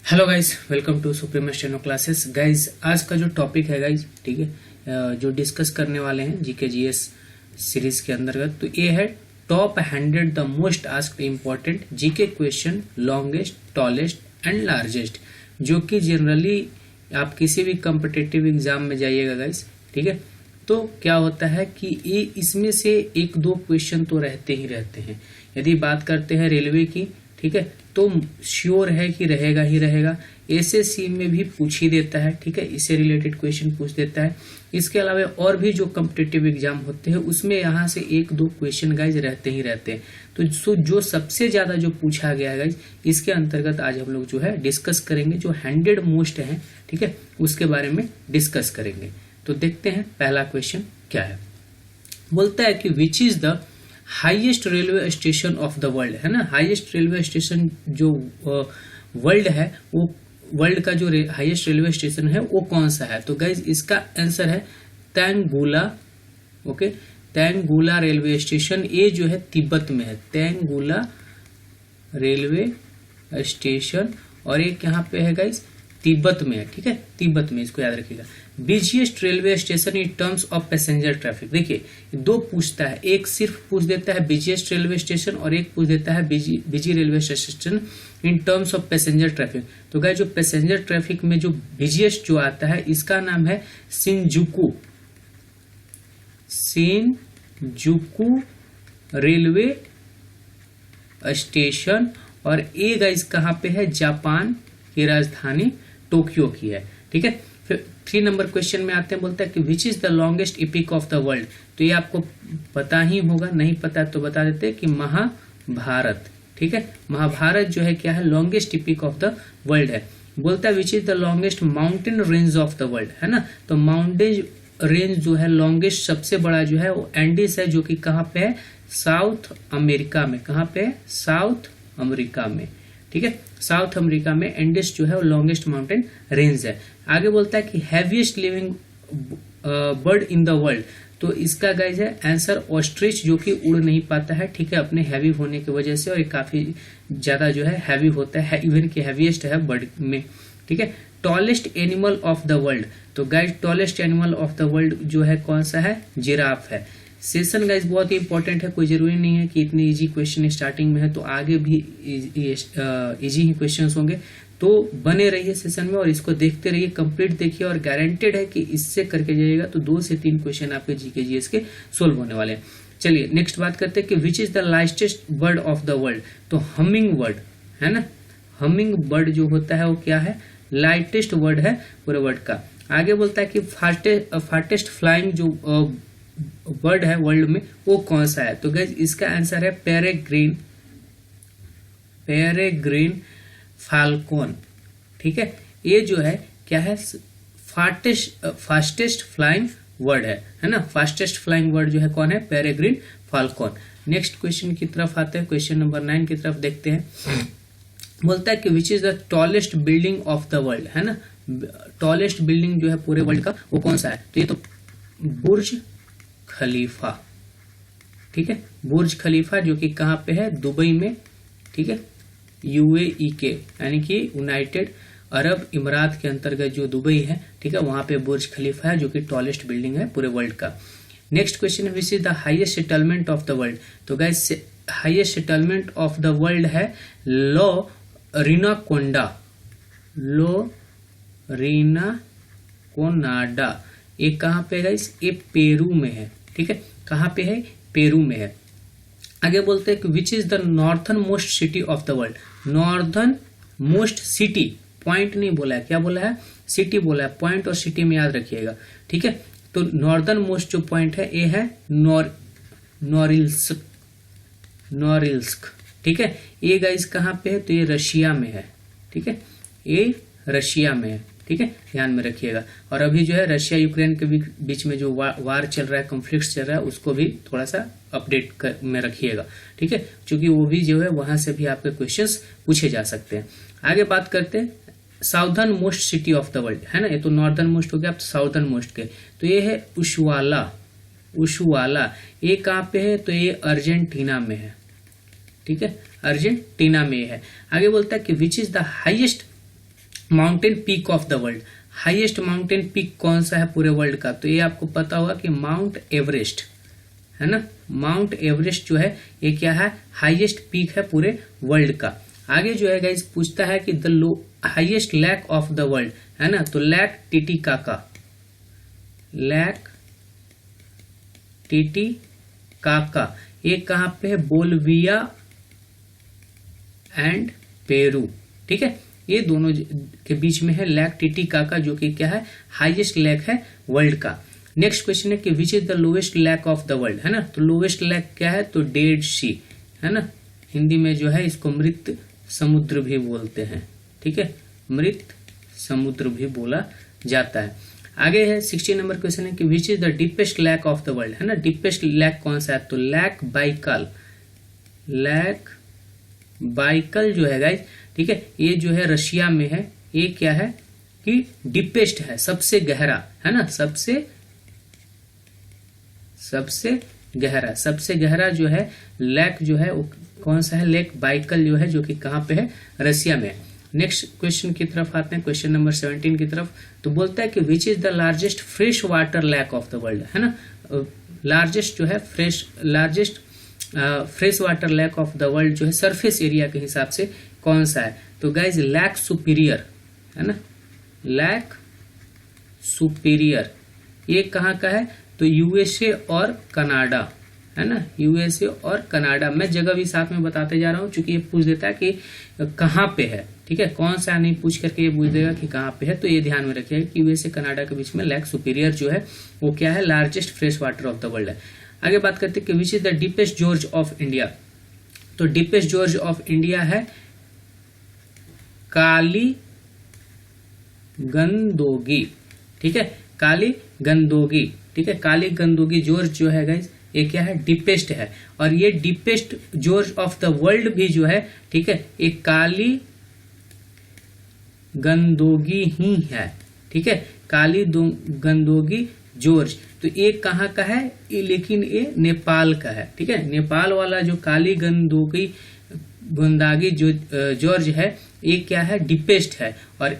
Hello guys, welcome to supreme steno classes. Guys, आज का जो टॉपिक है गाइस, ठीक है, जो डिस्कस करने वाले हैं जीके जीएस सीरीज के अंतर्गत, तो ये है top 100 the most asked important GK question, longest, tallest and largest, जो कि जनरली आप किसी भी कॉम्पिटिटिव एग्जाम में जाइएगा गाइस, ठीक है, तो क्या होता है कि ये इसमें से एक दो क्वेश्चन तो रहते ही रहते हैं। यदि बात करते हैं रेलवे की, ठीक है, तो श्योर है कि रहेगा ही रहेगा। एसएससी में भी पूछ ही देता है, ठीक है, इससे रिलेटेड क्वेश्चन पूछ देता है। इसके अलावा और भी जो कॉम्पिटिटिव एग्जाम होते हैं उसमें यहाँ से एक दो क्वेश्चन गाइज रहते ही रहते हैं। तो जो सबसे ज्यादा जो पूछा गया है गाइज, इसके अंतर्गत आज हम लोग जो है डिस्कस करेंगे, जो 100 मोस्ट है, ठीक है, उसके बारे में डिस्कस करेंगे। तो देखते हैं पहला क्वेश्चन क्या है। बोलता है कि विच is the highest railway station of the world, है ना। हाईएस्ट रेलवे स्टेशन जो वर्ल्ड है, वो वर्ल्ड का जो हाईएस्ट रेलवे स्टेशन है वो कौन सा है। तो गाइज इसका आंसर है तैंगुला। ओके, तैंगुला रेलवे स्टेशन, ये जो है तिब्बत में है, तैंगुला रेलवे स्टेशन, और एक यहाँ पे है गाइज तिब्बत में है, ठीक है, तिब्बत में, इसको याद रखिएगा। Busiest railway station in terms of passenger traffic, देखिए दो पूछता है, एक सिर्फ पूछ देता है बिजिएस्ट रेलवे स्टेशन और एक पूछ देता है busy railway station in terms of passenger traffic. तो गाइस जो पैसेंजर ट्रैफिक में जो बिजिएस्ट जो आता है, इसका नाम है शिनजुकू रेलवे स्टेशन, और ये गाइस कहाँ पे है, जापान की राजधानी टोक्यो की है, ठीक है। फिर 3 नंबर क्वेश्चन में आते हैं, बोलता है कि विच is the longest epic of the world. तो ये आपको पता ही होगा, नहीं पता तो बता देते हैं कि महाभारत, ठीक है, महाभारत जो है क्या है, longest epic of the world है। बोलता है which is the longest mountain range of the world, है ना। तो माउंटेन रेंज जो है लॉन्गेस्ट सबसे बड़ा जो है वो एंडीज है, जो कि कहाँ पे है, साउथ अमेरिका में। कहाँ पे है, साउथ अमेरिका में, ठीक है, साउथ अमेरिका में एंडीज जो है वो लॉन्गेस्ट माउंटेन रेंज है। आगे बोलता है कि heaviest living bird in the world. तो इसका गाइज है आंसर ऑस्ट्रिच, जो कि उड़ नहीं पाता है, ठीक है, अपने हैवी होने की वजह से, और ये काफी ज्यादा जो है हैवी होता है, इवन की हैवीएस्ट है बर्ड में, ठीक है। Tallest animal of the world, तो guys tallest animal of the world जो है कौन सा है, जिराफ है। सेशन गाइज बहुत ही इंपॉर्टेंट है, कोई जरूरी नहीं है कि इतने इजी क्वेश्चन स्टार्टिंग में है, तो आगे भी इजी ही क्वेश्चंस होंगे। तो बने रहिए सेशन में और इसको देखते रहिए, कंप्लीट देखिए, और गारंटेड है कि इससे करके जाइएगा तो 2 से 3 क्वेश्चन आपके जीके जीएस के सोल्व होने वाले हैं। चलिए नेक्स्ट बात करते हैं कि विच is the largest bird of the world. तो हमिंग बर्ड, है ना, हमिंग बर्ड जो होता है वो क्या है, लाइटेस्ट बर्ड है पूरे वर्ल्ड का। आगे बोलता है कि फास्टेस्ट फ्लाइंग जो बर्ड है वर्ल्ड में वो कौन सा है। तो गाइस इसका आंसर है पेरेग्रीन फाल्कन, ठीक है। ये जो है क्या है, फास्टेस्ट फ्लाइंग वर्ड है ना। फास्टेस्ट फ्लाइंग वर्ड जो है कौन है, पेरेग्रीन फाल्कन। नेक्स्ट क्वेश्चन की तरफ आते हैं, क्वेश्चन नंबर 9 की तरफ देखते हैं। बोलता है कि विच is the tallest building of the world, है ना। टॉलेस्ट बिल्डिंग जो है पूरे वर्ल्ड का वो कौन सा है। तो ये तो बुर्ज खलीफा, ठीक है, बुर्ज खलीफा, जो कि कहाँ पे है, दुबई में, ठीक है, यूएई के, यानी कि यूनाइटेड अरब इमरात के अंतर्गत जो दुबई है, ठीक है, वहां पे बुर्ज खलीफा है, जो कि टॉलेस्ट बिल्डिंग है पूरे वर्ल्ड का। नेक्स्ट क्वेश्चन है which is the highest settlement of the world. तो guys highest settlement of the world है लोरीनाकोनाडा। ये कहाँ पे गाइस, ये पेरू में है, ठीक है, कहाँ पे है, पेरू में है। आगे बोलते हैं कि विच is the northern most city of the world. Northern most city, point नहीं बोला है, क्या बोला है, सिटी बोला है, पॉइंट और सिटी में याद रखिएगा, ठीक है। तो नॉर्दर्न मोस्ट जो पॉइंट है ये है नोरिल्स्क, ठीक है। ये गाइस कहाँ पे है, तो ये रशिया में है, ठीक है, ये रशिया में है, ठीक है, ध्यान में रखिएगा। और अभी जो है रशिया यूक्रेन के बीच में जो वार चल रहा है, कॉन्फ्लिक्ट चल रहा है, उसको भी थोड़ा सा अपडेट में रखिएगा, ठीक है, क्योंकि वो भी जो है वहां से भी आपके क्वेश्चंस पूछे जा सकते हैं। आगे बात करते हैं southern most city of the world, है ना। ये तो नॉर्दर्न मोस्ट हो गया, अब साउदर्न मोस्ट के, तो ये है उशुआला। ये कहाँ पे है, तो ये अर्जेंटीना में है, ठीक है, अर्जेंटीना में है। आगे बोलता है कि विच is the highest mountain peak of the world, highest mountain peak कौन सा है पूरे वर्ल्ड का? तो ये आपको पता होगा कि माउंट एवरेस्ट है ना। माउंट एवरेस्ट जो है ये क्या है? हाईएस्ट पीक है पूरे वर्ल्ड का। आगे जो है गाइस पूछता है कि the highest lake of the world है ना, तो लेक टिटिकाका, लेक टिटिकाका ये कहां पे है? बोलिविया एंड पेरू, ठीक है, ये दोनों के बीच में है लेक टिटिकाका, जो कि क्या है? हाईएस्ट लेक है वर्ल्ड का। नेक्स्ट क्वेश्चन है कि विच is the lowest lake of the world है ना, तो लोवेस्ट लेक क्या है? तो डेड सी है ना, हिंदी में जो है इसको मृत समुद्र भी बोलते हैं, ठीक है, मृत समुद्र भी बोला जाता है। आगे है 16 नंबर क्वेश्चन है कि विच is the deepest lake of the world है ना, डीपेस्ट लेक कौन सा है? तो लेक बाइकल, लेक बाइकल जो है गाइस, ठीक है, ये जो है रशिया में है। ये क्या है कि डीपेस्ट है, सबसे गहरा है ना, सबसे गहरा, सबसे गहरा जो है लेक जो है वो कौन सा है? लेक बाइकल जो है, जो कि कहां पे है? रशिया में। नेक्स्ट क्वेश्चन की तरफ आते हैं, क्वेश्चन नंबर 17 की तरफ। तो बोलता है कि विच is the largest fresh water lake of the world है ना, लार्जेस्ट जो है largest fresh water lake of the world जो है सरफेस एरिया के हिसाब से कौन सा है? तो गाइज लेक सुपीरियर है ना, लेक सुपीरियर ये कहाँ का है? तो यूएसए और कनाडा है ना, यूएसए और कनाडा। मैं जगह भी साथ में बताते जा रहा हूं, चूंकि ये पूछ देता है कि कहाँ पे है, ठीक है, कौन सा नहीं पूछ करके ये पूछ देगा कि कहाँ पे है, तो ये ध्यान में रखिएगा कि यूएसए कनाडा के बीच में लेक सुपीरियर जो है वो क्या है? Largest fresh water of the world है। आगे बात करते हैं कि विच is the deepest George of India, तो डीपेस्ट जॉर्ज ऑफ इंडिया है काली गंदोगी, ठीक है, काली गंदोगी, ठीक है, काली गंदोगी जॉर्ज जो है गाइस ये क्या है? डीपेस्ट है। और ये deepest George of the world भी जो है, ठीक है, एक काली गंदोगी ही है, ठीक है, काली गंदोगी जॉर्ज। तो ये कहाँ का है? लेकिन ये नेपाल का है, ठीक है, नेपाल वाला जो काली गंदागी जो जॉर्ज है ये क्या है? डीपेस्ट है। और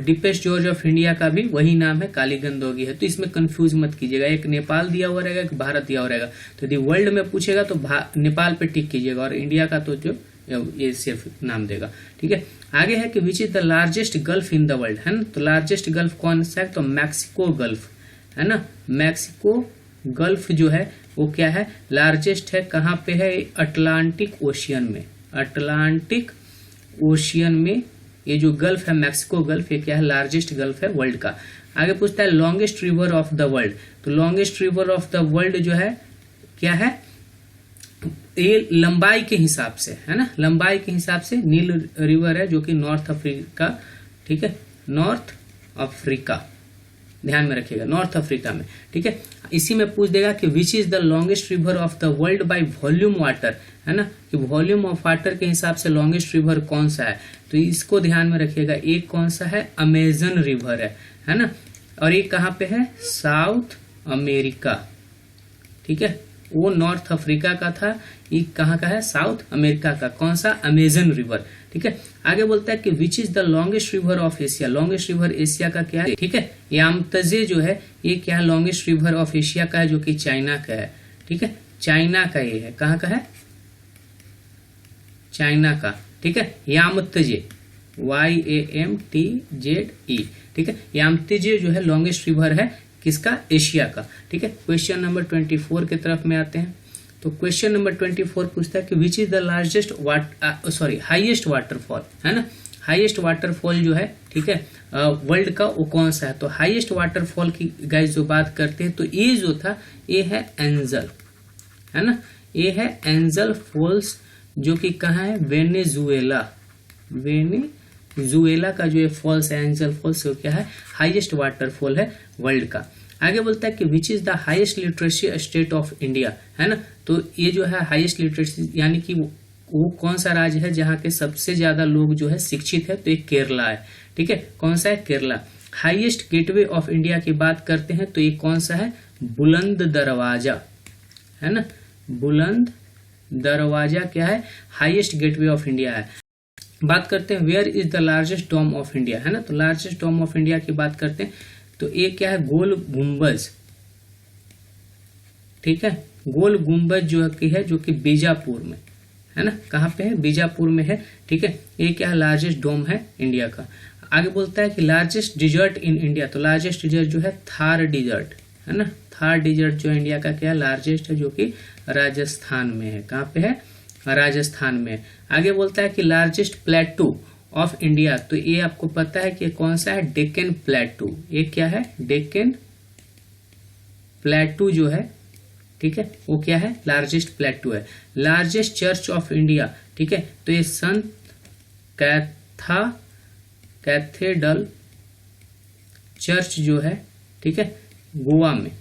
डीपेस्ट जॉर्ज ऑफ इंडिया का भी वही नाम है, काली गंदोगी है। तो इसमें कंफ्यूज मत कीजिएगा, एक नेपाल दिया हुआ रहेगा, एक भारत दिया हुआ रहेगा। तो यदि वर्ल्ड में पूछेगा तो नेपाल पे टिक कीजिएगा, और इंडिया का तो जो ये सिर्फ नाम देगा, ठीक है। आगे है कि विच is the largest gulf in the world है ना, तो लार्जेस्ट गल्फ कौन सा है? तो मैक्सिको गल्फ है ना, मैक्सिको गल्फ जो है वो क्या है? लार्जेस्ट है। कहाँ पे है? अटलांटिक ओशियन में, अटलांटिक ओशियन में ये जो गल्फ है मैक्सिको गल्फ, ये क्या है? लार्जेस्ट गल्फ है वर्ल्ड का। आगे पूछता है longest river of the world, तो longest river of the world जो है क्या है? ये लंबाई के हिसाब से है ना, लंबाई के हिसाब से नील रिवर है, जो कि नॉर्थ अफ्रीका, ठीक है, नॉर्थ अफ्रीका, ध्यान में रखिएगा, नॉर्थ अफ्रीका में, ठीक है। इसी में पूछ देगा कि विच is the longest river of the world by volume water है ना, कि वॉल्यूम ऑफ वाटर के हिसाब से लॉन्गेस्ट रिवर कौन सा है? तो इसको ध्यान में रखिएगा, एक कौन सा है? अमेजन रिवर है ना, और ये कहाँ पे है? साउथ अमेरिका, ठीक है, वो नॉर्थ अफ्रीका का था, ये कहाँ का है? साउथ अमेरिका का। कौन सा? अमेजन रिवर, ठीक है। आगे बोलता है कि विच is the longest river of Asia, longest river Asia का क्या है? ठीक है, यामतजे जो है ये क्या है? लॉन्गेस्ट रिवर ऑफ एशिया का है, जो कि चाइना का है, ठीक है, चाइना का ये है। कहाँ का है? चाइना का, ठीक है, यामतजे, YAMTZE, ठीक है, यामतजे जो है लॉन्गेस्ट रिवर है किसका? एशिया का, ठीक है। क्वेश्चन नंबर 24 की तरफ में आते हैं। तो क्वेश्चन नंबर 24 पूछता है कि विच is the largest highest waterfall है ना, हाईएस्ट वाटरफॉल जो है, ठीक है, वर्ल्ड का, वो कौन सा है? तो हाईएस्ट वाटरफॉल की गाइस जो बात करते हैं तो ये जो था ये है एंजल है ना, ये है एंजल फॉल्स, जो कि कहाँ है? वेनेजुएला, वेनेजुएला का जो ये फॉल्स है एंजल फॉल्स, वो क्या है? हाईएस्ट वाटरफॉल है वर्ल्ड का। आगे बोलता है कि विच is the highest literacy state of India है ना, तो ये जो है हाईएस्ट लिटरेसी यानी कि वो कौन सा राज्य है जहाँ के सबसे ज्यादा लोग जो है शिक्षित है? तो ये केरला है, ठीक है, कौन सा है? Kerala. Highest gateway of India की बात करते हैं तो ये कौन सा है? बुलंद दरवाजा है ना, बुलंद दरवाजा क्या है? हाईएस्ट गेटवे ऑफ इंडिया है। बात करते हैं where is the largest dome of India, है ना। तो लार्जेस्ट डोम ऑफ इंडिया की बात करते हैं तो ये क्या है, गोल गुम्बज, ठीक है। गोल गुम्बज जो कि बीजापुर में है ना, कहाँ पे है, बीजापुर में है, ठीक है। ये क्या है, लार्जेस्ट डोम है इंडिया का। आगे बोलता है कि लार्जेस्ट डिजर्ट इन इंडिया, तो लार्जेस्ट डिजर्ट जो है थार डिजर्ट, है ना। थार डिजर्ट जो है इंडिया का क्या लार्जेस्ट है, जो कि राजस्थान में है। कहाँ पे है, राजस्थान में। आगे बोलता है कि लार्जेस्ट प्लेटू ऑफ इंडिया, तो ये आपको पता है कि कौन सा है, डेक्कन प्लेटू। ये क्या है, डेक्कन प्लेटू जो है, ठीक है, वो क्या है, लार्जेस्ट प्लेटू है। लार्जेस्ट चर्च ऑफ इंडिया, ठीक है, तो ये संत कैथेड्रल चर्च जो है, ठीक है, गोवा में,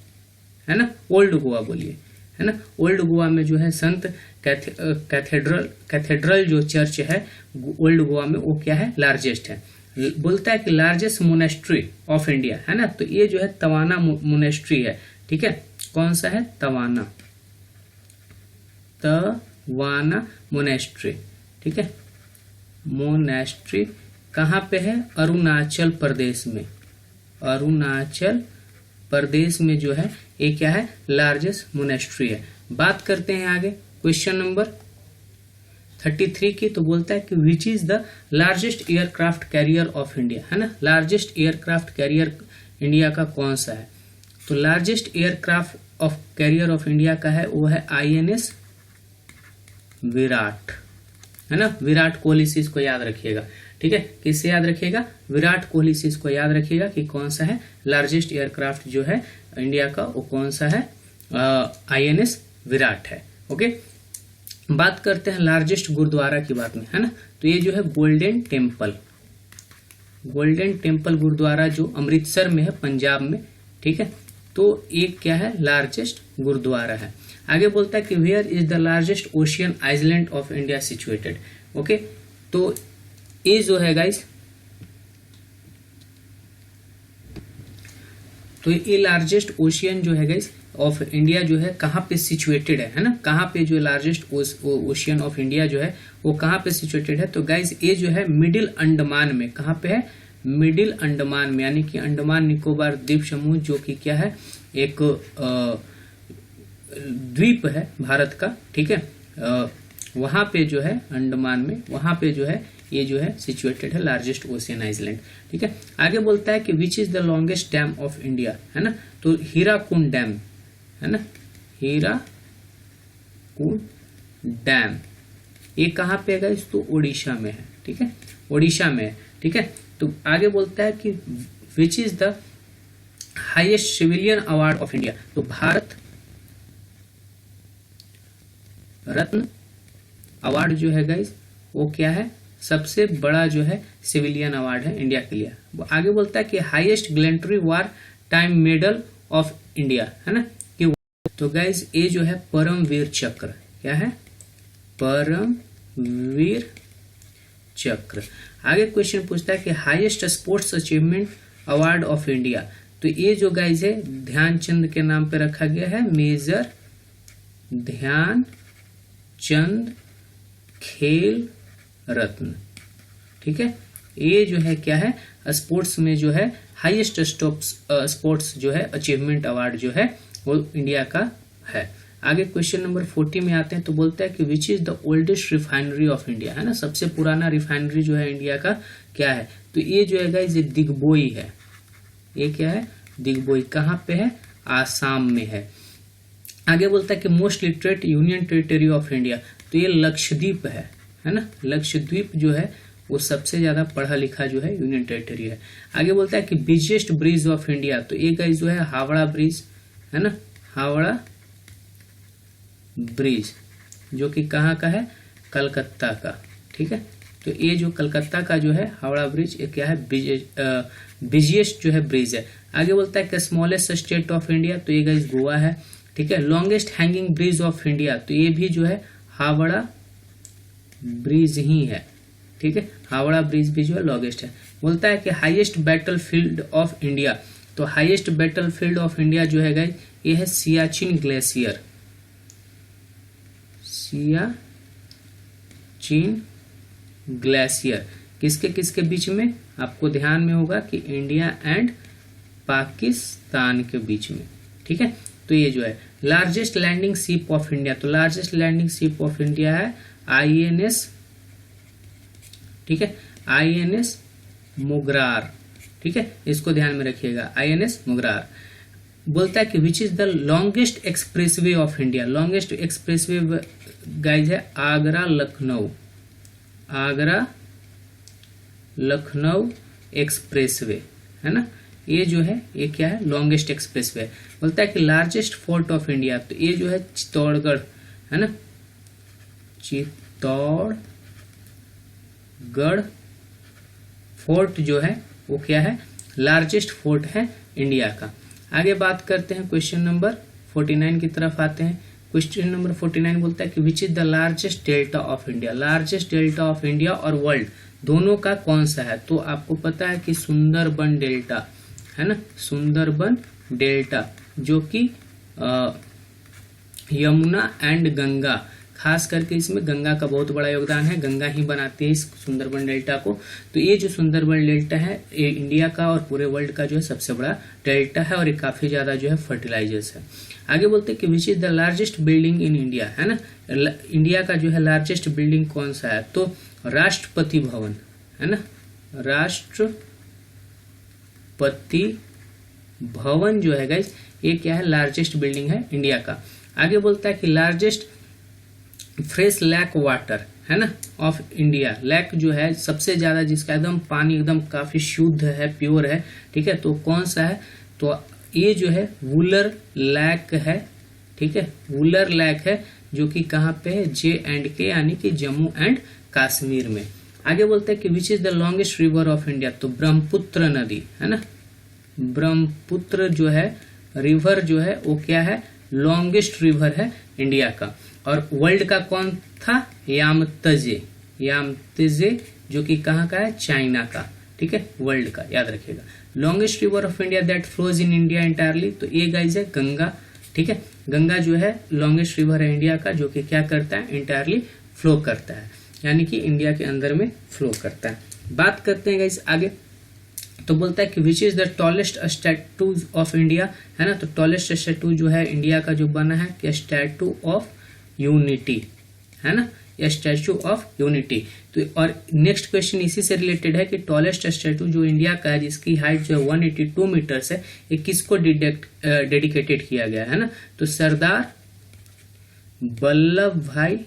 है ना, ओल्ड गोवा बोलिए, है ना, ओल्ड गोवा में जो है संत कैथेड्रल जो चर्च है ओल्ड गोवा में, वो क्या है, लार्जेस्ट है। बोलता है कि लार्जेस्ट मोनेस्ट्री ऑफ इंडिया, है ना, तो ये जो है तवाना मोनेस्ट्री है, ठीक है। कौन सा है, तवाना मोनेस्ट्री, ठीक है। मोनेस्ट्री कहाँ पे है, अरुणाचल प्रदेश में। अरुणाचल प्रदेश में जो है ये क्या है, लार्जेस्ट मोनेस्ट्री है। बात करते हैं आगे क्वेश्चन नंबर 33 की। तो बोलता है कि विच is the largest aircraft carrier of India, है ना। लार्जेस्ट एयरक्राफ्ट कैरियर इंडिया का कौन सा है, तो largest aircraft of carrier of India का है वो है INS विराट, है ना। विराट कोहली से इसको याद रखिएगा, ठीक है। किससे याद रखिएगा, विराट कोहली से इसको याद रखिएगा कि कौन सा है लार्जेस्ट एयरक्राफ्ट जो है इंडिया का, वो कौन सा है, INS विराट है। ओके, बात करते हैं लार्जेस्ट गुरुद्वारा की बात में, है ना। तो ये जो है गोल्डन टेम्पल गुरुद्वारा जो अमृतसर में है, पंजाब में, ठीक है। तो एक क्या है, लार्जेस्ट गुरुद्वारा है। आगे बोलता है कि where is the largest ocean island of India situated. Okay, तो ये जो है गाइस, तो ये लार्जेस्ट ओशियन जो है गाइस ऑफ इंडिया जो है कहाँ पे सिचुएटेड है ना, कहाँ पे जो लार्जेस्ट ओशियन ऑफ इंडिया जो है वो कहाँ पे सिचुएटेड है। तो गाइस ये जो है मिडिल अंडमान में, कहाँ पे है, मिडिल अंडमान में, यानी कि अंडमान निकोबार द्वीप समूह जो कि क्या है, एक द्वीप है भारत का, ठीक है। वहां पे जो है अंडमान में, वहां पे जो है ये जो है सिचुएटेड है लार्जेस्ट ओशियन आइलैंड, ठीक है। आगे बोलता है कि विच is the longest dam of India, है ना। तो हीराकुंड डैम, है ना, हीराकुंड डैम, ये कहाँ पे है, तो ओडिशा में है, ठीक है, ओडिशा में है, ठीक है। तो आगे बोलता है कि विच is the highest civilian award of India, तो भारत रत्न अवार्ड जो है गाइस वो क्या है, सबसे बड़ा जो है सिविलियन अवार्ड है इंडिया के लिए। आगे बोलता है कि highest gallantry war time medal of India, है ना, कि तो गाइस ये जो है परमवीर चक्र, क्या है, परमवीर चक्र। आगे क्वेश्चन पूछता है कि highest sports achievement award of India, तो ये जो गाइस है ध्यानचंद के नाम पे रखा गया है, मेजर ध्यानचंद खेल रत्न, ठीक है। ये जो है क्या है, स्पोर्ट्स में जो है हाईएस्ट स्पोर्ट्स जो है अचीवमेंट अवार्ड जो है वो इंडिया का है। आगे क्वेश्चन नंबर 40 में आते हैं। तो बोलता है कि विच is the oldest refinery of India, है ना, सबसे पुराना रिफाइनरी जो है इंडिया का क्या है। तो ये जो है गाइस ये दिग्बोई है, ये क्या है, दिग्बोई, कहाँ पे है, आसाम में है। आगे बोलता है कि most literate union territory of India, तो ये लक्षद्वीप है ना, लक्षद्वीप जो है वो सबसे ज्यादा पढ़ा लिखा जो है यूनियन टेरिटरी है। आगे बोलता है कि बिगेस्ट ब्रिज ऑफ इंडिया, तो ये गाइस जो है हावड़ा ब्रिज, है ना, हावड़ा ब्रिज जो कि कहाँ का है, कलकत्ता का, ठीक है। तो ये जो कलकत्ता का जो है हावड़ा ब्रिज ये क्या है, बिजिएस्ट जो है ब्रिज है। आगे बोलता है कि स्मॉलेस्ट स्टेट ऑफ इंडिया, तो ये गाइस गोवा है, ठीक है। Longest hanging bridge of India, तो ये भी जो है हावड़ा ब्रिज ही है, ठीक है, हावड़ा ब्रिज भी जो है लॉन्गेस्ट है। बोलता है कि highest battlefield of India, तो highest battlefield of India जो है गाइस ये है सियाचिन ग्लेशियर, सियाचिन ग्लेशियर। किसके किसके बीच में? आपको ध्यान में होगा कि इंडिया एंड पाकिस्तान के बीच में, ठीक है। तो ये जो है largest landing ship of India, तो largest landing ship of India है INS, ठीक है, INS मुगरार, ठीक है, इसको ध्यान में रखिएगा, INS मुगरार। बोलता है कि विच is the longest expressway of India, longest expressway guys है आगरा लखनऊ, आगरा लखनऊ एक्सप्रेसवे, है ना। ये जो है ये क्या है? Longest expressway. बोलता है कि लार्जेस्ट फोर्ट ऑफ इंडिया, तो ये जो है चित्तौड़गढ़, है ना, चित्तौड़गढ़ फोर्ट जो है वो क्या है? लार्जेस्ट फोर्ट है इंडिया का। आगे बात करते हैं क्वेश्चन नंबर 49 की तरफ आते हैं। क्वेश्चन नंबर 49 बोलता है कि विच is the largest delta of India, largest delta of India और वर्ल्ड दोनों का कौन सा है? तो आपको पता है कि सुंदरबन डेल्टा, है ना, सुंदरबन डेल्टा, जो कि यमुना एंड गंगा, खास करके इसमें गंगा का बहुत बड़ा योगदान है, गंगा ही बनाती है इस सुंदरबन डेल्टा को। तो ये जो सुंदरबन डेल्टा है ये इंडिया का और पूरे वर्ल्ड का जो है सबसे बड़ा डेल्टा है और ये काफी ज्यादा जो है फर्टिलाइजर्स है। आगे बोलते हैं कि विच is the largest building in India, है ना, इंडिया का जो है लार्जेस्ट बिल्डिंग कौन सा है? तो राष्ट्रपति भवन, है ना, राष्ट्रपति भवन जो है गाइस ये क्या है? लार्जेस्ट बिल्डिंग है इंडिया का। आगे बोलता है कि लार्जेस्ट फ्रेश लेक वाटर, है ना, ऑफ इंडिया, लेक जो है सबसे ज्यादा जिसका एकदम पानी एकदम काफी शुद्ध है, प्योर है, ठीक है, तो कौन सा है? तो ये जो है वुलर लेक है, ठीक है, वुलर लेक है जो कि कहाँ पे है? J&K यानी कि जम्मू एंड कश्मीर में। आगे बोलते हैं कि विच is the longest river of India, तो ब्रह्मपुत्र नदी, है ना, ब्रह्मपुत्र जो है रिवर जो है वो क्या है? लॉन्गेस्ट रिवर है इंडिया का। और वर्ल्ड का कौन था? यामत्जे, यामत्जे जो कि कहाँ का है? चाइना का, ठीक है, वर्ल्ड का, याद रखिएगा। Longest river of India that flows in India entirely, तो ये गाइज है गंगा, ठीक है, गंगा जो है लॉन्गेस्ट रिवर है इंडिया का जो कि क्या करता है? इंटायरली फ्लो करता है, यानी कि इंडिया के अंदर में फ्लो करता है। बात करते हैं गाइज आगे, तो बोलता है कि विच is the tallest statue of India, है ना, तो टॉलेस्ट स्टैटू जो है इंडिया का जो बना है क्या? स्टैटू ऑफ यूनिटी, है ना, या स्टैचू ऑफ यूनिटी। तो और नेक्स्ट क्वेश्चन इसी से रिलेटेड है कि टॉलेस्ट स्टैचू जो इंडिया का है जिसकी हाइट जो है 182 मीटर्स है, ये किसको डेडिकेटेड किया गया है ना? तो सरदार वल्लभ भाई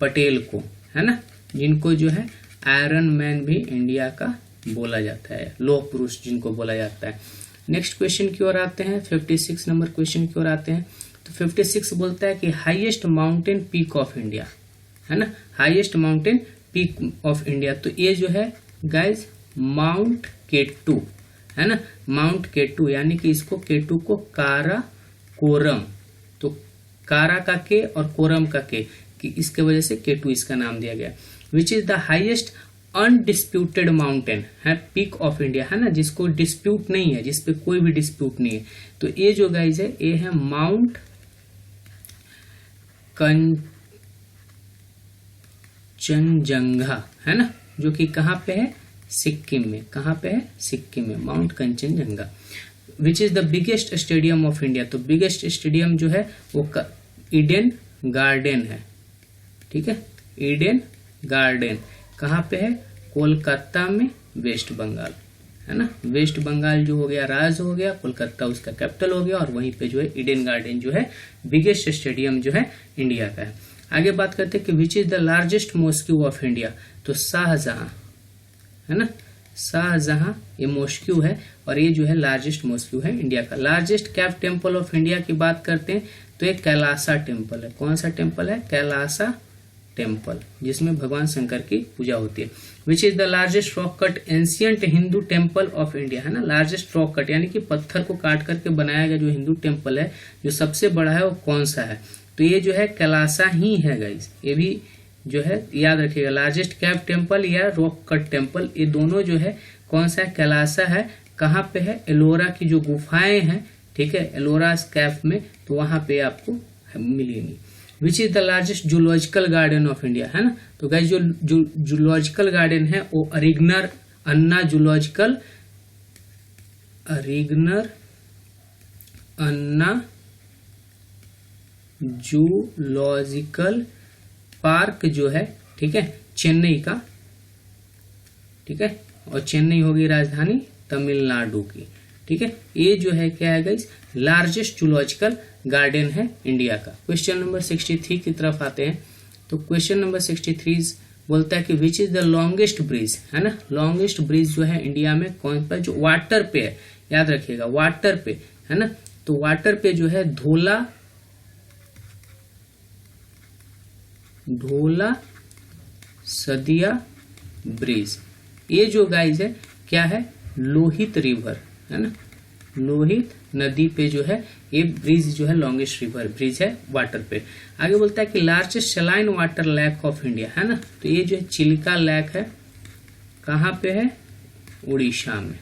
पटेल को, है ना, जिनको जो है आयरन मैन भी इंडिया का बोला जाता है, लौह पुरुष जिनको बोला जाता है। नेक्स्ट क्वेश्चन की ओर आते हैं, 56 नंबर क्वेश्चन की ओर आते हैं। तो 56 बोलता है कि highest mountain peak of India, है ना, highest mountain peak of India, तो ये जो है गाइज माउंट K2, है ना, माउंट K2, यानी कि इसको K2 को कारा कोरम, तो कारा का के और कोरम का के, कि इसके वजह से K2 इसका नाम दिया गया। विच is the highest undisputed mountain है पीक ऑफ इंडिया, है ना, जिसको डिस्प्यूट नहीं है, जिसपे कोई भी डिस्प्यूट नहीं है, तो ये जो गाइज है ये है माउंट कंचनजंगा, है ना, जो कि कहाँ पे है? सिक्किम में। कहाँ पे है? सिक्किम में, mount Kanchenjunga. Which is the biggest stadium of India, तो बिगेस्ट स्टेडियम जो है वो ईडन गार्डन है, ठीक है, ईडन गार्डन कहाँ पे है? कोलकाता में, वेस्ट बंगाल, है ना, वेस्ट बंगाल जो हो गया राज्य हो गया, कोलकाता उसका कैपिटल हो गया, और वहीं पे जो है ईडन गार्डन जो है बिगेस्ट स्टेडियम जो है इंडिया का है। आगे बात करते हैं कि विच is the largest mosque of India, तो शाहजहां, है ना, शाहजहां ये मॉस्क्यू है और ये जो है लार्जेस्ट मॉस्क्यू है इंडिया का। लार्जेस्ट कैव टेम्पल ऑफ इंडिया की बात करते हैं तो ये कैलासा टेम्पल है। कौन सा टेम्पल है? कैलासा टेम्पल, जिसमें भगवान शंकर की पूजा होती है। Which is the largest rock cut ancient Hindu temple of India, है ना, लार्जेस्ट रॉक कट यानी कि पत्थर को काट करके बनाया गया जो हिंदू टेम्पल है, जो सबसे बड़ा है वो कौन सा है? तो ये जो है कैलासा ही है गाइस, ये भी जो है याद रखिएगा। लार्जेस्ट कैव टेम्पल या रॉक कट टेम्पल, ये दोनों जो है कौन सा है? कैलासा है। कहाँ पे है? एलोरा की जो गुफाएं हैं, ठीक है, एलोरा कैफ में, तो वहां पे आपको मिलेंगी। विच is the largest zoological garden of India, है ना। तो गाइस जो जूलॉजिकल गार्डन है वो अरिगनर अन्ना जूलॉजिकल पार्क जो है, ठीक है, चेन्नई का, ठीक है, और चेन्नई होगी राजधानी तमिलनाडु की, ठीक है। ये जो है क्या है गाइस, लार्जेस्ट जूलॉजिकल गार्डन है इंडिया का। क्वेश्चन नंबर 63 की तरफ आते हैं। तो क्वेश्चन नंबर 63 बोलता है कि विच इज द लॉन्गेस्ट ब्रिज, है ना। लॉन्गेस्ट ब्रिज जो है इंडिया में कौन पर, जो वाटर पे है, याद रखिएगा वाटर पे, है ना। तो वाटर पे जो है धोला सदिया ब्रिज। ये जो गाइज है क्या है, लोहित रिवर, है ना, लोहित नदी पे जो है ये ब्रिज जो है लॉन्गेस्ट रिवर ब्रिज है वाटर पे। आगे बोलता है कि largest saline water lake of India, है ना। तो ये जो है चिल्का लेक है, कहाँ पे है, उड़ीसा में,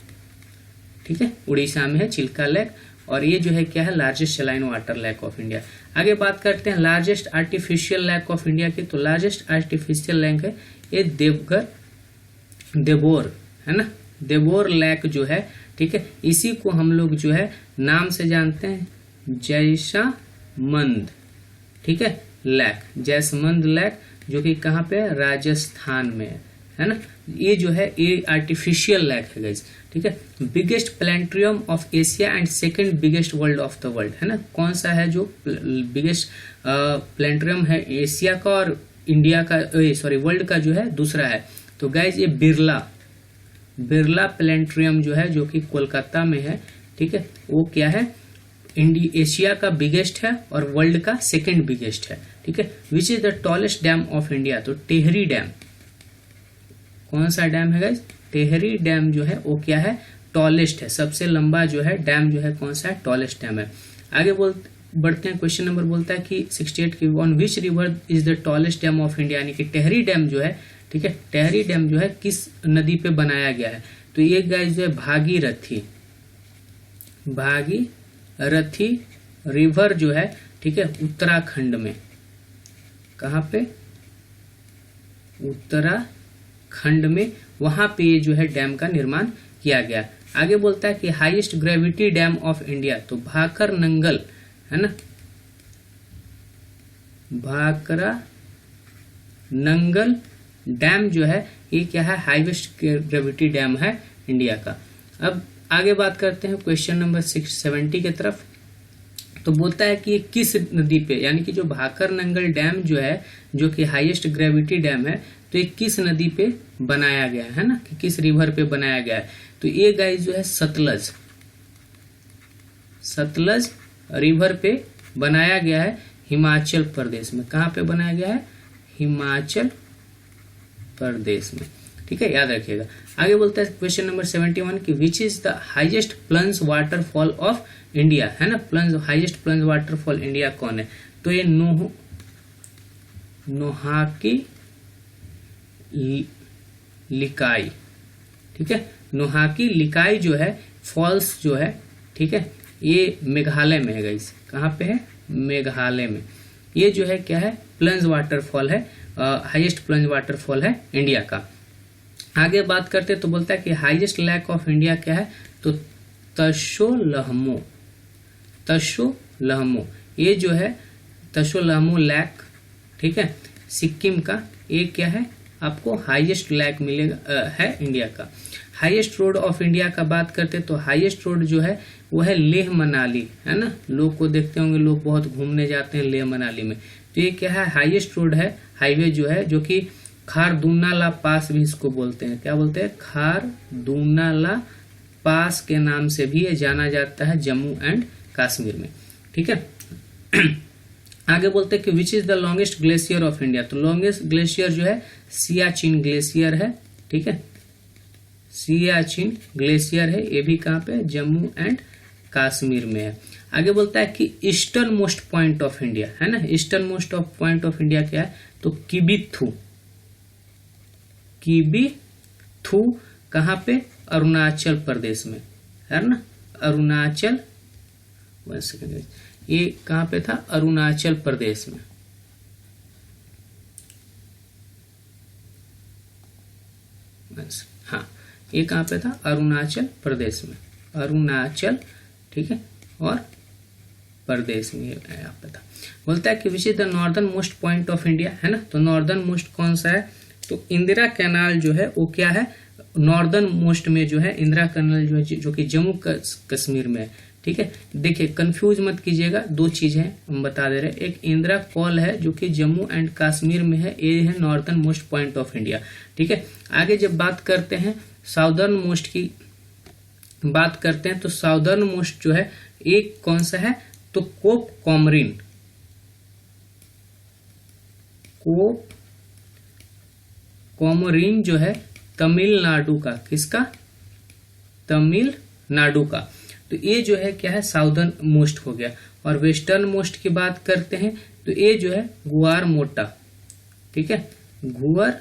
ठीक है, उड़ीसा में है चिल्का लेक। और ये जो है क्या है, largest saline water lake of India. आगे बात करते हैं largest artificial lake of India की। तो लार्जेस्ट आर्टिफिशियल लेक है ये देवोर, है ना, देवोर लेक जो है, ठीक है। इसी को हम लोग जो है नाम से जानते हैं जैसमंद, ठीक है, लेक, जैसमंद लेक, जो कि कहाँ पे है, राजस्थान में है ना। ये जो है ये आर्टिफिशियल लेक है गाइस, ठीक है। Biggest planetarium of Asia and second biggest world of the world, है ना। कौन सा है जो बिगेस्ट प्लेनेटरियम है एशिया का और इंडिया का, सॉरी वर्ल्ड का जो है दूसरा है। तो गाइस ये बिरला प्लेनेटरियम जो है, जो कि कोलकाता में है, ठीक है, वो क्या है, एशिया का बिगेस्ट है और वर्ल्ड का सेकंड बिगेस्ट है, ठीक है। Which is the tallest dam of India. तो टेहरी डैम, कौन सा डैम है गाइस, टेहरी डैम जो है वो क्या है, टॉलेस्ट है, सबसे लंबा जो है डैम जो है कौन सा है, टॉलेस्ट डैम है। आगे बढ़ते हैं। क्वेश्चन नंबर बोलता है कि 68 की on which river is the tallest dam of India, यानी कि टेहरी डैम जो है, ठीक है, टेहरी डैम जो है किस नदी पे बनाया गया है। तो ये गाइस जो है भागीरथी रिवर जो है, ठीक है, उत्तराखंड में, कहाँ पे, उत्तराखंड में, वहां पे ये जो है डैम का निर्माण किया गया। आगे बोलता है कि highest gravity dam of India. तो भाकर नंगल, है ना, भाकरा नंगल डैम जो है ये क्या है, हाईएस्ट ग्रेविटी डैम है इंडिया का। अब आगे बात करते हैं क्वेश्चन नंबर 670 की तरफ। तो बोलता है कि ये किस नदी पे, यानी कि जो भाकर नंगल डैम जो है, जो कि हाईएस्ट ग्रेविटी डैम है, तो ये किस नदी पे बनाया गया है ना, कि किस रिवर पे बनाया गया है। तो ये गाइस जो है सतलज रिवर पे बनाया गया है हिमाचल प्रदेश में। कहाँ पे बनाया गया है, हिमाचल प्रदेश में, ठीक है, याद रखिएगा। आगे बोलता है क्वेश्चन नंबर 71 की विच is the highest plunge waterfall of India, है ना। हाईएस्ट प्लंज वाटरफॉल इंडिया कौन है। तो ये नोहाकी लिकाई, ठीक है, नोहाकी लिकाई जो है फॉल्स जो है, ठीक है, ये मेघालय में है गाइस। कहाँ पे है, मेघालय में। ये जो है क्या है, प्लंज वाटरफॉल है, हाईएस्ट प्लंज वाटरफॉल है इंडिया का। आगे बात करते तो बोलता है कि हाईएस्ट लेक ऑफ इंडिया क्या है। तो तशोलहमो, ये जो है तशोलहमो लेक, ठीक है, सिक्किम का, ये क्या है, आपको हाईएस्ट लेक मिलेगा है इंडिया का। हाईएस्ट रोड ऑफ इंडिया का बात करते तो हाईएस्ट रोड जो है वो है लेह मनाली, है ना। लोग को देखते होंगे, लोग बहुत घूमने जाते हैं लेह मनाली में। तो ये क्या है, हाईएस्ट रोड है, हाईवे जो है, जो कि खारदूनाला पास भी इसको बोलते हैं। क्या बोलते हैं, खारदूनाला पास के नाम से भी ये जाना जाता है जम्मू एंड कश्मीर में, ठीक है। आगे बोलते हैं कि विच is the longest glacier of India. तो लॉन्गेस्ट ग्लेशियर जो है सियाचिन ग्लेशियर है, ठीक है, सियाचिन ग्लेशियर है। ये भी कहाँ पे, जम्मू एंड कश्मीर में है। आगे बोलता है कि eastern most point of India, है ना। Eastern most point of India क्या है, तो किबिथु कहाँ पे, अरुणाचल प्रदेश में, है ना, अरुणाचल, ये कहाँ पे था, अरुणाचल प्रदेश में, हाँ, ये कहाँ पे था? अरुणाचल प्रदेश में, अरुणाचल, ठीक है, और प्रदेश में यहाँ पे था। बोलता है कि विच is the northern most point of India, है ना। तो नॉर्दर्न मोस्ट कौन सा है? तो इंदिरा कैनाल जो है वो क्या है? नॉर्दर्न मोस्ट में जो है इंदिरा कैनाल जो है, जो कि जम्मू कश्मीर में है, ठीक है। देखिए कंफ्यूज मत कीजिएगा, दो चीज है हम बता दे रहे हैं। एक इंदिरा कॉल है जो कि जम्मू एंड कश्मीर में है, ये है northern most point of India, ठीक है। आगे जब बात करते हैं साउदर्न मोस्ट की बात करते हैं, तो साउदर्न मोस्ट जो है एक कौन सा है? तो कोप कॉमरिन, कोप कॉमरिन जो है तमिलनाडु का, किसका? तमिलनाडु का। तो ये जो है क्या है? साउदर्न मोस्ट हो गया। और वेस्टर्न मोस्ट की बात करते हैं तो ये जो है गुआर मोटा, ठीक है, गुआर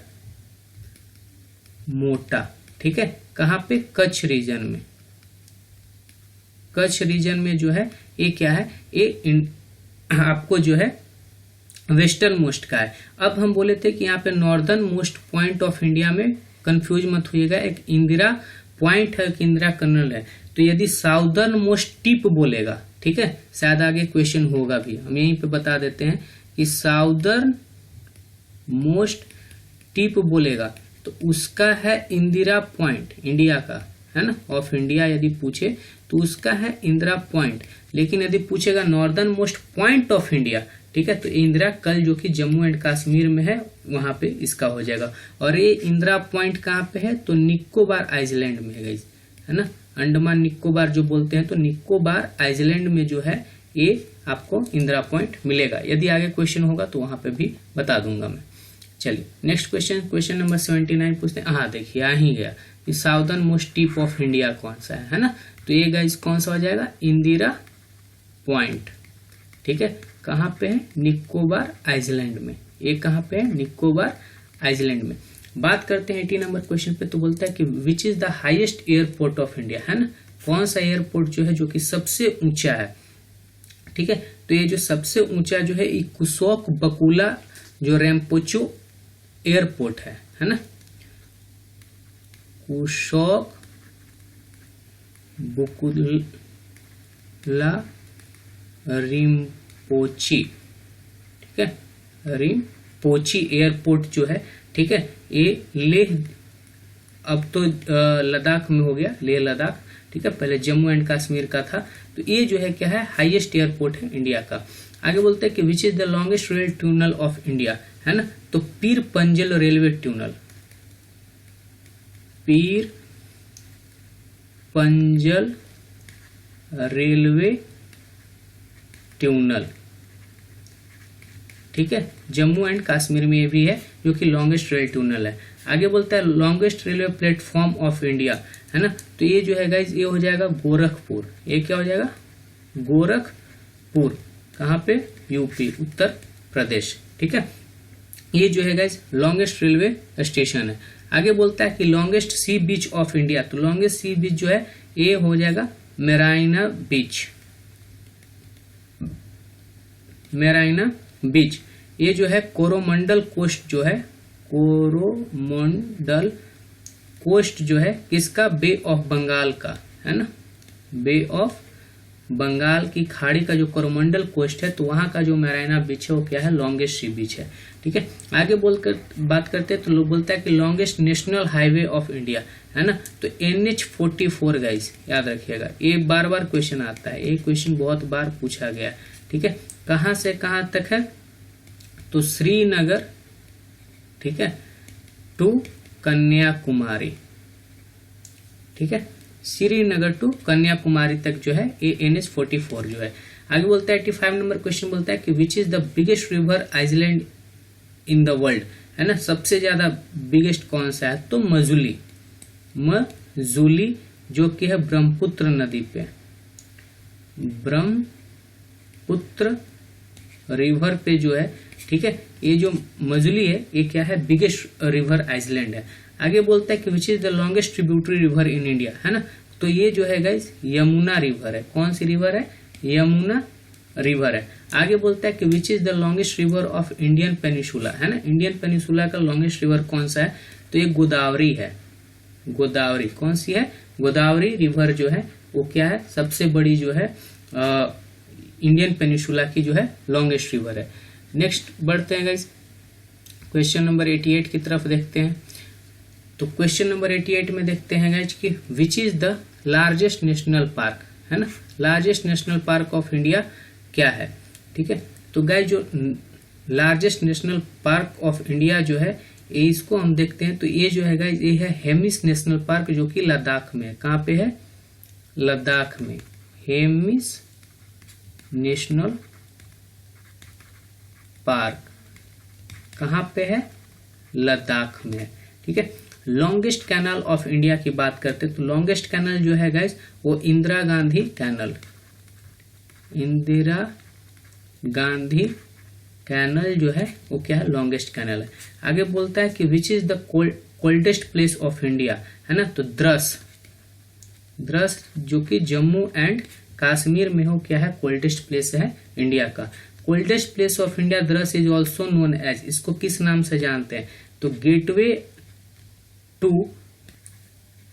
मोटा, ठीक है। कहां पे? कच्छ रीजन में, कच्छ रीजन में जो है ये क्या है? ये आपको जो है वेस्टर्न मोस्ट का है। अब हम बोले थे कि यहाँ पे northern most point of India में कंफ्यूज मत होइएगा, एक इंदिरा पॉइंट है, एक इंदिरा कैनाल है। तो यदि साउदर्न मोस्ट टिप बोलेगा, ठीक है, शायद आगे क्वेश्चन होगा भी, हम यहीं पे बता देते हैं कि साउदर्न मोस्ट टिप बोलेगा तो उसका है इंदिरा पॉइंट, इंडिया का, है ना, ऑफ इंडिया यदि पूछे तो उसका है इंदिरा पॉइंट। लेकिन यदि पूछेगा northern most point of India, ठीक है, तो इंदिरा कल जो कि जम्मू एंड कश्मीर में है, वहां पे इसका हो जाएगा। और ये इंदिरा पॉइंट कहाँ पे है? तो निकोबार आइलैंड में है, है ना, अंडमान निकोबार जो बोलते हैं, तो निकोबार आइलैंड में जो है ये आपको इंदिरा पॉइंट मिलेगा। यदि आगे क्वेश्चन होगा तो वहां पे भी बता दूंगा मैं। चलिए नेक्स्ट क्वेश्चन, क्वेश्चन नंबर 79 पूछते हैं। हाँ देखिए आ ही गया, southern most tip of India कौन सा है ना। तो ये गाइस कौन सा हो जाएगा? इंदिरा पॉइंट, ठीक है। कहाँ पे है? निकोबार आइलैंड में। ये कहाँ पे है? निकोबार आइलैंड में। बात करते हैं 80 नंबर क्वेश्चन पे, तो बोलता है कि विच is the highest airport of India, है ना। कौन सा एयरपोर्ट जो है जो कि सबसे ऊंचा है, ठीक है। तो ये जो सबसे ऊंचा जो है कुशोक बकुला जो रेम्पोचो एयरपोर्ट है ना, कुशोक बकुला रिम्पोची, ठीक है, रिम्पोची एयरपोर्ट जो है, ठीक है, ये लेह, अब तो लद्दाख में हो गया, लेह लद्दाख, ठीक है, पहले जम्मू एंड कश्मीर का था। तो ये जो है क्या है? हाईएस्ट एयरपोर्ट है इंडिया का। आगे बोलते हैं कि विच is the longest rail tunnel of India, है ना। तो पीर पंजल रेलवे ट्यूनल, पीर पंजल रेलवे ट्यूनल, ठीक है, जम्मू एंड कश्मीर में ये भी है, जो कि लॉन्गेस्ट रेल ट्यूनल है। आगे बोलता है longest railway platform of India, है ना। तो ये जो है गाइज ये हो जाएगा गोरखपुर। ये क्या हो जाएगा? गोरखपुर। कहाँ पे? यूपी, उत्तर प्रदेश, ठीक है। ये जो है गाइज लॉन्गेस्ट रेलवे स्टेशन है। आगे बोलता है कि longest sea beach of India, तो लॉन्गेस्ट सी बीच जो है ये हो जाएगा मेराइना बीच, मेराइना बीच। ये जो है कोरोमंडल कोस्ट जो है, कोरोमंडल कोस्ट जो है किसका? बे ऑफ बंगाल का, है ना, बे ऑफ बंगाल की खाड़ी का जो कोरोमंडल कोस्ट है, तो वहां का जो मेराइना बीच है वो क्या है? लॉन्गेस्ट सी बीच है, ठीक है। आगे बोलकर बात करते हैं तो लोग बोलता है कि longest national highway of India, है ना। तो NH44 गाइस याद रखिएगा, ये बार बार क्वेश्चन आता है, ये क्वेश्चन बहुत बार पूछा गया, ठीक है। कहां से कहां तक है? तो श्रीनगर, ठीक है, टू कन्याकुमारी, ठीक है, श्रीनगर टू कन्याकुमारी तक जो है ये NH44 जो है। आगे बोलता है 85 नंबर क्वेश्चन बोलता है कि विच is the biggest river island in the world, है ना। सबसे ज्यादा बिगेस्ट कौन सा है? तो मजुली, मजुली जो कि है ब्रह्मपुत्र नदी पे, ब्रह्मपुत्र रिवर पे जो है, ठीक है। ये जो मजुली है ये क्या है? बिगेस्ट रिवर आइलैंड है। आगे बोलता है कि विच is the longest tributary river in India, है ना। तो ये जो है गाइस यमुना रिवर है। कौन सी रिवर है? यमुना रिवर है। आगे बोलता है कि विच is the longest river of Indian peninsula, है ना। इंडियन पेनिसुला का लॉन्गेस्ट रिवर कौन सा है? तो ये गोदावरी है, गोदावरी। कौन सी है? गोदावरी रिवर जो है वो क्या है? सबसे बड़ी जो है इंडियन पेनिनसुला की जो है लॉन्गेस्ट रिवर है। नेक्स्ट बढ़ते हैं गाइस, क्वेश्चन नंबर 88 की तरफ देखते हैं। तो क्वेश्चन नंबर 88 में देखते हैं गाइस कि विच is the largest national park, है ना, largest national park of India क्या है? ठीक है, तो गाइस जो largest national park of India जो है इसको हम देखते हैं, तो ये जो है गाइस ये है हेमिस नेशनल पार्क, जो कि लद्दाख में है। कहाँ पे है? लद्दाख में। हेमिस नेशनल पार्क कहाँ पे है? लद्दाख में है। ठीक है, लॉन्गेस्ट कैनाल ऑफ इंडिया की बात करते हैं, तो लॉन्गेस्ट कैनाल जो है गाइस वो इंदिरा गांधी कैनाल, इंदिरा गांधी कैनाल जो है वो क्या है? लॉन्गेस्ट कैनाल है। आगे बोलता है कि विच is the coldest place of India, है ना, तो द्रस, द्रस जो कि जम्मू एंड कश्मीर में हो, क्या है? कोल्डेस्ट प्लेस है इंडिया का। Coldest place of India Dras is also known as, इसको किस नाम से जानते हैं? तो गेटवे टू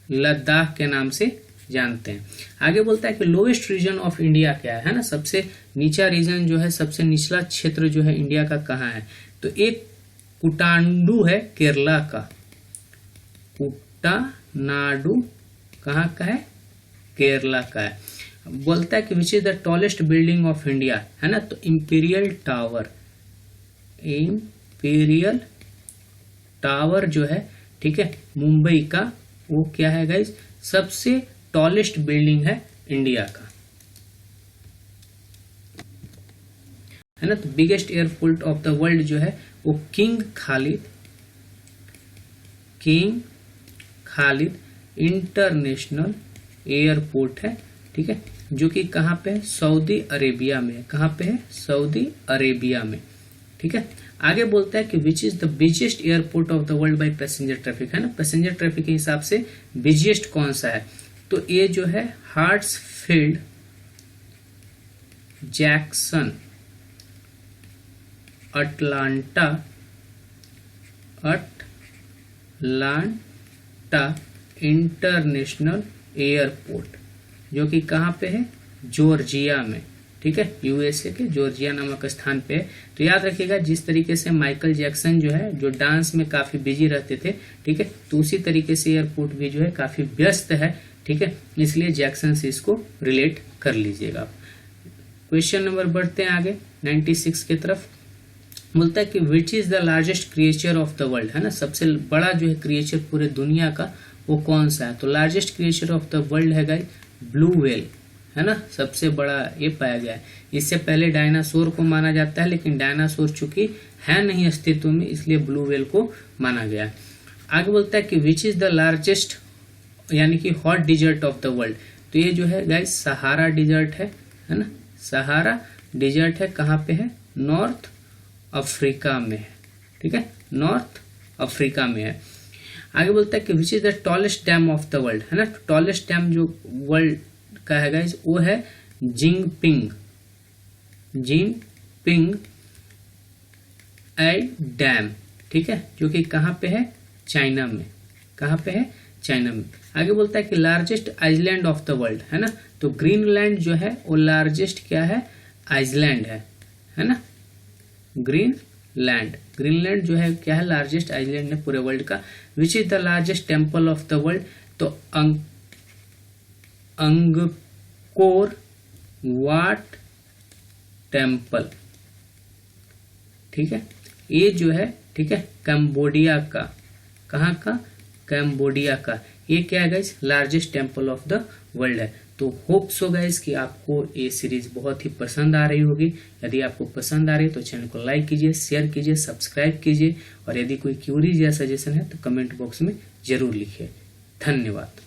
लद्दाख के नाम से जानते हैं। आगे बोलता है कि लोवेस्ट रीजन ऑफ इंडिया क्या है ना, सबसे नीचा रीजन जो है, सबसे निचला क्षेत्र जो है इंडिया का कहाँ है? तो एक कुटानाडु है केरला का, कुटानाडु कहाँ का है? केरला का है। बोलता है कि विच is the tallest building of India, है ना, तो इंपीरियल टावर, इंपीरियल टावर जो है, ठीक है, मुंबई का, वो क्या है गाइस? सबसे टॉलेस्ट बिल्डिंग है इंडिया का, है ना। तो biggest airport of the world जो है वो किंग खालिद इंटरनेशनल एयरपोर्ट है, ठीक है, जो कि कहाँ पे है? सऊदी अरेबिया में। कहाँ पे है? सऊदी अरेबिया में, ठीक है। आगे बोलता है कि विच is the busiest airport of the world by passenger traffic, है ना, पैसेंजर ट्रैफिक के हिसाब से बिजिएस्ट कौन सा है? तो ये जो है हार्ट्सफील्ड जैक्सन अटलांटा इंटरनेशनल एयरपोर्ट, जो कि कहाँ पे है? जॉर्जिया में, ठीक है, यूएसए के जॉर्जिया नामक स्थान पे है। तो याद रखिएगा, जिस तरीके से माइकल जैक्सन जो है जो डांस में काफी बिजी रहते थे, ठीक है, तो उसी तरीके से एयरपोर्ट भी जो है काफी व्यस्त है, ठीक है, इसलिए जैक्सन से इसको रिलेट कर लीजिएगा। क्वेश्चन नंबर बढ़ते हैं आगे 96 की तरफ। बोलता है कि विच is the largest creature of the world, है ना, सबसे बड़ा जो है क्रिएचर पूरे दुनिया का वो कौन सा है? तो largest creature of the world है गाइस ब्लू व्हेल, है ना, सबसे बड़ा ये पाया गया है। इससे पहले डायनासोर को माना जाता है, लेकिन डायनासोर चूंकि है नहीं अस्तित्व में, इसलिए ब्लू व्हेल को माना गया है। आगे बोलता है कि विच इज द लार्जेस्ट यानी कि hot desert of the world, तो ये जो है गाइस सहारा डिजर्ट है ना, सहारा डिजर्ट है। कहाँ पे है? नॉर्थ अफ्रीका में है, ठीक है, नॉर्थ अफ्रीका में है। आगे बोलता है कि विच is the tallest dam of the world, है ना, टॉलेस्ट डैम जो वर्ल्ड का है गाइस वो है जिंगपिंग डैम, ठीक है, जो कि कहाँ पे है? चाइना में। कहाँ पे है? चाइना में। आगे बोलता है कि largest island of the world, है ना, तो ग्रीनलैंड जो है वो लार्जेस्ट क्या है? आइलैंड है ना, ग्रीनलैंड जो है क्या है? लार्जेस्ट आइलैंड है पूरे वर्ल्ड का। विच is the largest temple of the world, तो अंगकोर वाट टेम्पल, ठीक है, ये जो है, ठीक है, कंबोडिया का, कहाँ का? कंबोडिया का। ये क्या है guys? Largest temple of the world है। तो होप सो गाइस कि आपको ये सीरीज बहुत ही पसंद आ रही होगी। यदि आपको पसंद आ रही है तो चैनल को लाइक कीजिए, शेयर कीजिए, सब्सक्राइब कीजिए, और यदि कोई क्यूरीज या सजेशन है तो कमेंट बॉक्स में जरूर लिखिए। धन्यवाद।